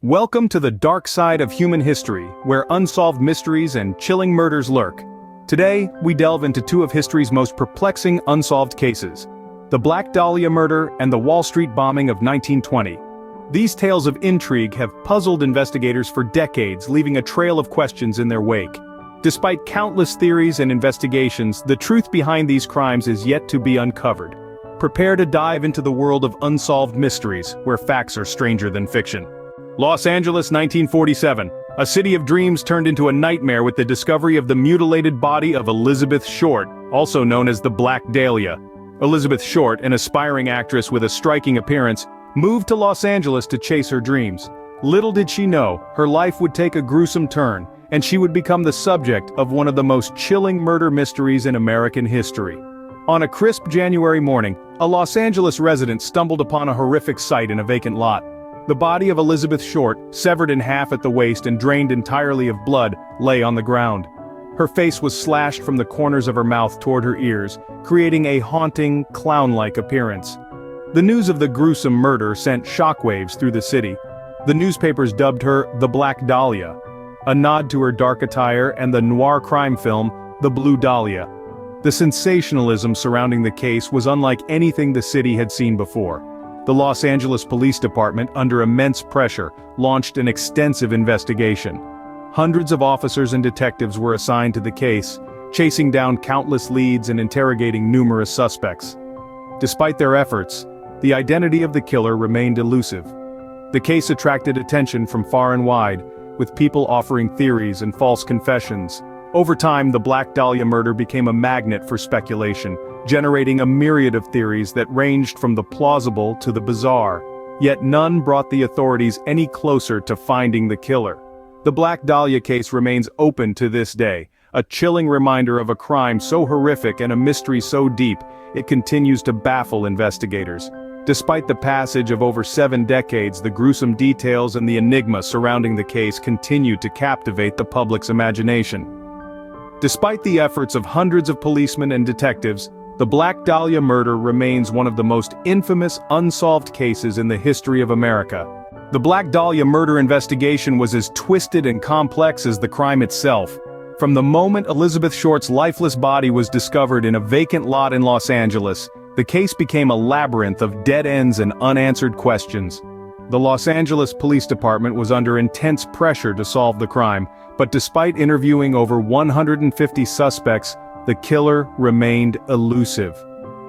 Welcome to the dark side of human history, where unsolved mysteries and chilling murders lurk. Today, we delve into two of history's most perplexing unsolved cases: the Black Dahlia murder and the Wall Street bombing of 1920. These tales of intrigue have puzzled investigators for decades, leaving a trail of questions in their wake. Despite countless theories and investigations, the truth behind these crimes is yet to be uncovered. Prepare to dive into the world of unsolved mysteries, where facts are stranger than fiction. Los Angeles, 1947. A city of dreams turned into a nightmare with the discovery of the mutilated body of Elizabeth Short, also known as the Black Dahlia. Elizabeth Short, an aspiring actress with a striking appearance, moved to Los Angeles to chase her dreams. Little did she know, her life would take a gruesome turn, and she would become the subject of one of the most chilling murder mysteries in American history. On a crisp January morning, a Los Angeles resident stumbled upon a horrific sight in a vacant lot. The body of Elizabeth Short, severed in half at the waist and drained entirely of blood, lay on the ground. Her face was slashed from the corners of her mouth toward her ears, creating a haunting, clown-like appearance. The news of the gruesome murder sent shockwaves through the city. The newspapers dubbed her the Black Dahlia, a nod to her dark attire and the noir crime film, The Blue Dahlia. The sensationalism surrounding the case was unlike anything the city had seen before. The Los Angeles Police Department, under immense pressure, launched an extensive investigation. Hundreds of officers and detectives were assigned to the case, chasing down countless leads and interrogating numerous suspects. Despite their efforts, the identity of the killer remained elusive. The case attracted attention from far and wide, with people offering theories and false confessions. Over time, the Black Dahlia murder became a magnet for speculation, generating a myriad of theories that ranged from the plausible to the bizarre. Yet none brought the authorities any closer to finding the killer. The Black Dahlia case remains open to this day, a chilling reminder of a crime so horrific and a mystery so deep, it continues to baffle investigators. Despite the passage of over 7 decades, the gruesome details and the enigma surrounding the case continue to captivate the public's imagination. Despite the efforts of hundreds of policemen and detectives, the Black Dahlia murder remains one of the most infamous unsolved cases in the history of America. The Black Dahlia murder investigation was as twisted and complex as the crime itself. From the moment Elizabeth Short's lifeless body was discovered in a vacant lot in Los Angeles, the case became a labyrinth of dead ends and unanswered questions. The Los Angeles Police Department was under intense pressure to solve the crime, but despite interviewing over 150 suspects, the killer remained elusive.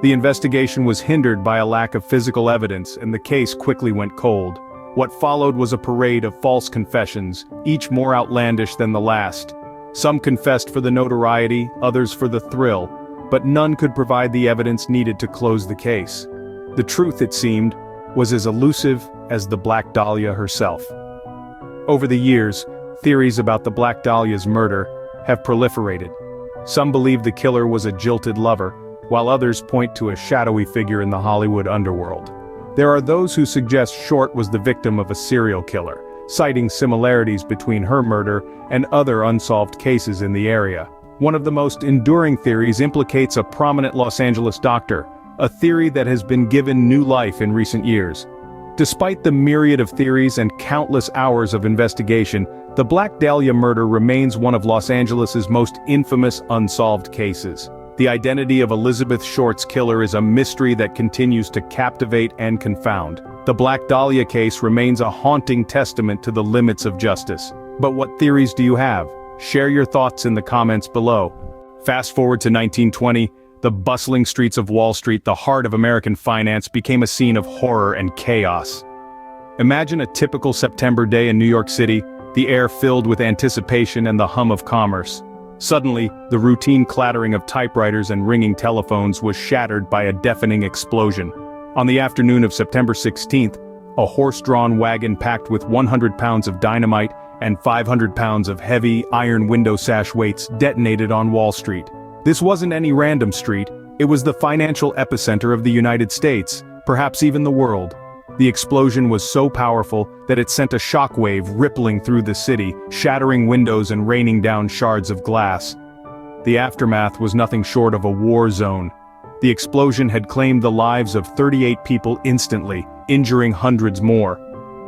The investigation was hindered by a lack of physical evidence, and the case quickly went cold. What followed was a parade of false confessions, each more outlandish than the last. Some confessed for the notoriety, others for the thrill, but none could provide the evidence needed to close the case. The truth, it seemed, was as elusive as the Black Dahlia herself. Over the years, theories about the Black Dahlia's murder have proliferated. Some believe the killer was a jilted lover, while others point to a shadowy figure in the Hollywood underworld. There are those who suggest Short was the victim of a serial killer, citing similarities between her murder and other unsolved cases in the area. One of the most enduring theories implicates a prominent Los Angeles doctor, a theory that has been given new life in recent years. Despite the myriad of theories and countless hours of investigation, the Black Dahlia murder remains one of Los Angeles's most infamous unsolved cases. The identity of Elizabeth Short's killer is a mystery that continues to captivate and confound. The Black Dahlia case remains a haunting testament to the limits of justice. But what theories do you have? Share your thoughts in the comments below. Fast forward to 1920, the bustling streets of Wall Street, the heart of American finance, became a scene of horror and chaos. Imagine a typical September day in New York City, the air filled with anticipation and the hum of commerce. Suddenly, the routine clattering of typewriters and ringing telephones was shattered by a deafening explosion. On the afternoon of September 16th, a horse-drawn wagon packed with 100 pounds of dynamite and 500 pounds of heavy, iron window sash weights detonated on Wall Street. This wasn't any random street, it was the financial epicenter of the United States, perhaps even the world. The explosion was so powerful that it sent a shockwave rippling through the city, shattering windows and raining down shards of glass. The aftermath was nothing short of a war zone. The explosion had claimed the lives of 38 people instantly, injuring hundreds more.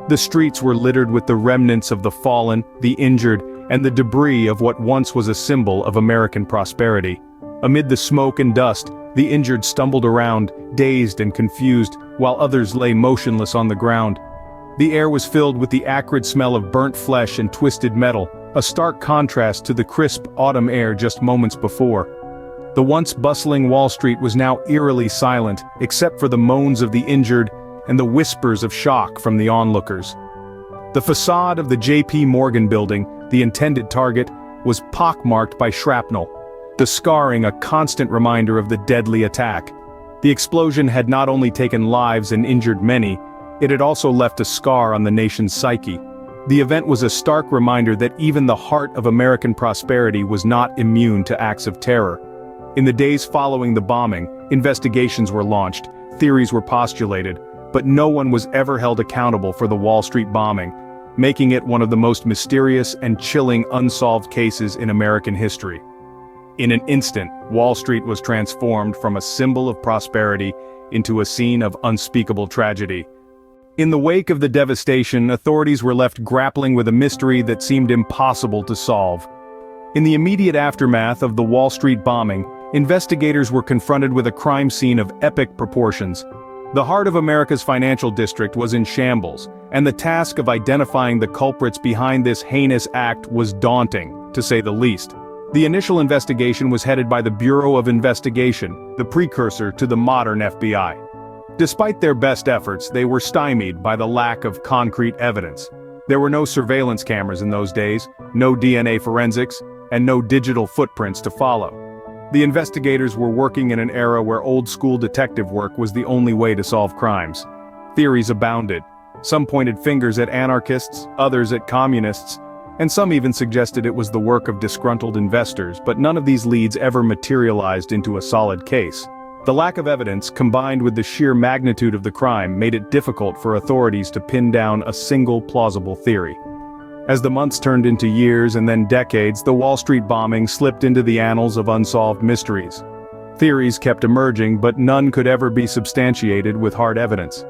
The streets were littered with the remnants of the fallen, the injured, and the debris of what once was a symbol of American prosperity. Amid the smoke and dust, the injured stumbled around, dazed and confused, while others lay motionless on the ground. The air was filled with the acrid smell of burnt flesh and twisted metal, a stark contrast to the crisp autumn air just moments before. The once bustling Wall Street was now eerily silent, except for the moans of the injured and the whispers of shock from the onlookers. The facade of the J.P. Morgan building, the intended target, was pockmarked by shrapnel, the scarring a constant reminder of the deadly attack. The explosion had not only taken lives and injured many, it had also left a scar on the nation's psyche. The event was a stark reminder that even the heart of American prosperity was not immune to acts of terror. In the days following the bombing, investigations were launched, theories were postulated, but no one was ever held accountable for the Wall Street bombing, making it one of the most mysterious and chilling unsolved cases in American history. In an instant, Wall Street was transformed from a symbol of prosperity into a scene of unspeakable tragedy. In the wake of the devastation, authorities were left grappling with a mystery that seemed impossible to solve. In the immediate aftermath of the Wall Street bombing, investigators were confronted with a crime scene of epic proportions. The heart of America's financial district was in shambles, and the task of identifying the culprits behind this heinous act was daunting, to say the least. The initial investigation was headed by the Bureau of Investigation, the precursor to the modern FBI. Despite their best efforts, they were stymied by the lack of concrete evidence. There were no surveillance cameras in those days, no DNA forensics, and no digital footprints to follow. The investigators were working in an era where old-school detective work was the only way to solve crimes. Theories abounded. Some pointed fingers at anarchists, others at communists, and some even suggested it was the work of disgruntled investors, but none of these leads ever materialized into a solid case. The lack of evidence, combined with the sheer magnitude of the crime, made it difficult for authorities to pin down a single plausible theory. As the months turned into years and then decades, the Wall Street bombing slipped into the annals of unsolved mysteries. Theories kept emerging, but none could ever be substantiated with hard evidence.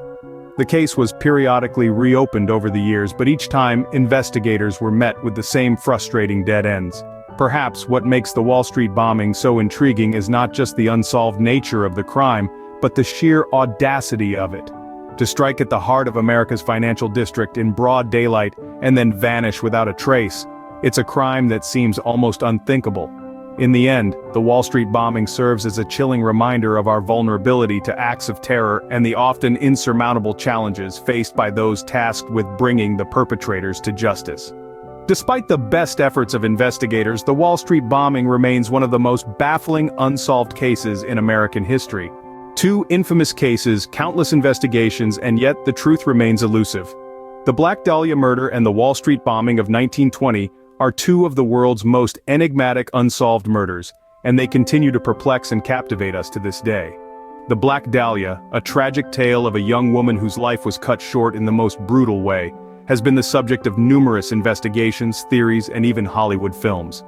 The case was periodically reopened over the years, but each time, investigators were met with the same frustrating dead ends. Perhaps what makes the Wall Street bombing so intriguing is not just the unsolved nature of the crime, but the sheer audacity of it. To strike at the heart of America's financial district in broad daylight and then vanish without a trace, it's a crime that seems almost unthinkable. In the end, the Wall Street bombing serves as a chilling reminder of our vulnerability to acts of terror and the often insurmountable challenges faced by those tasked with bringing the perpetrators to justice. Despite the best efforts of investigators, the Wall Street bombing remains one of the most baffling unsolved cases in American history. Two infamous cases, countless investigations, and yet the truth remains elusive. The Black Dahlia murder and the Wall Street bombing of 1920 are two of the world's most enigmatic unsolved murders, and they continue to perplex and captivate us to this day. The Black Dahlia, a tragic tale of a young woman whose life was cut short in the most brutal way, has been the subject of numerous investigations, theories, and even Hollywood films.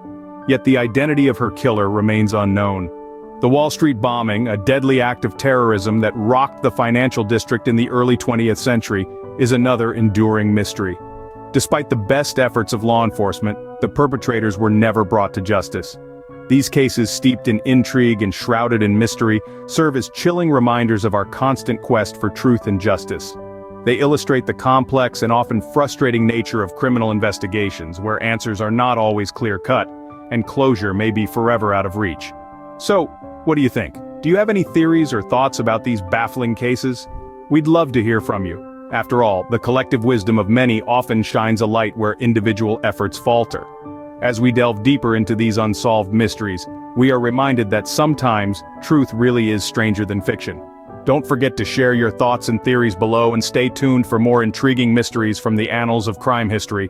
Yet the identity of her killer remains unknown. The Wall Street bombing, a deadly act of terrorism that rocked the financial district in the early 20th century, is another enduring mystery. Despite the best efforts of law enforcement, the perpetrators were never brought to justice. These cases, steeped in intrigue and shrouded in mystery, serve as chilling reminders of our constant quest for truth and justice. They illustrate the complex and often frustrating nature of criminal investigations, where answers are not always clear-cut, and closure may be forever out of reach. So, what do you think? Do you have any theories or thoughts about these baffling cases? We'd love to hear from you. After all, the collective wisdom of many often shines a light where individual efforts falter. As we delve deeper into these unsolved mysteries, we are reminded that sometimes, truth really is stranger than fiction. Don't forget to share your thoughts and theories below, and stay tuned for more intriguing mysteries from the annals of crime history.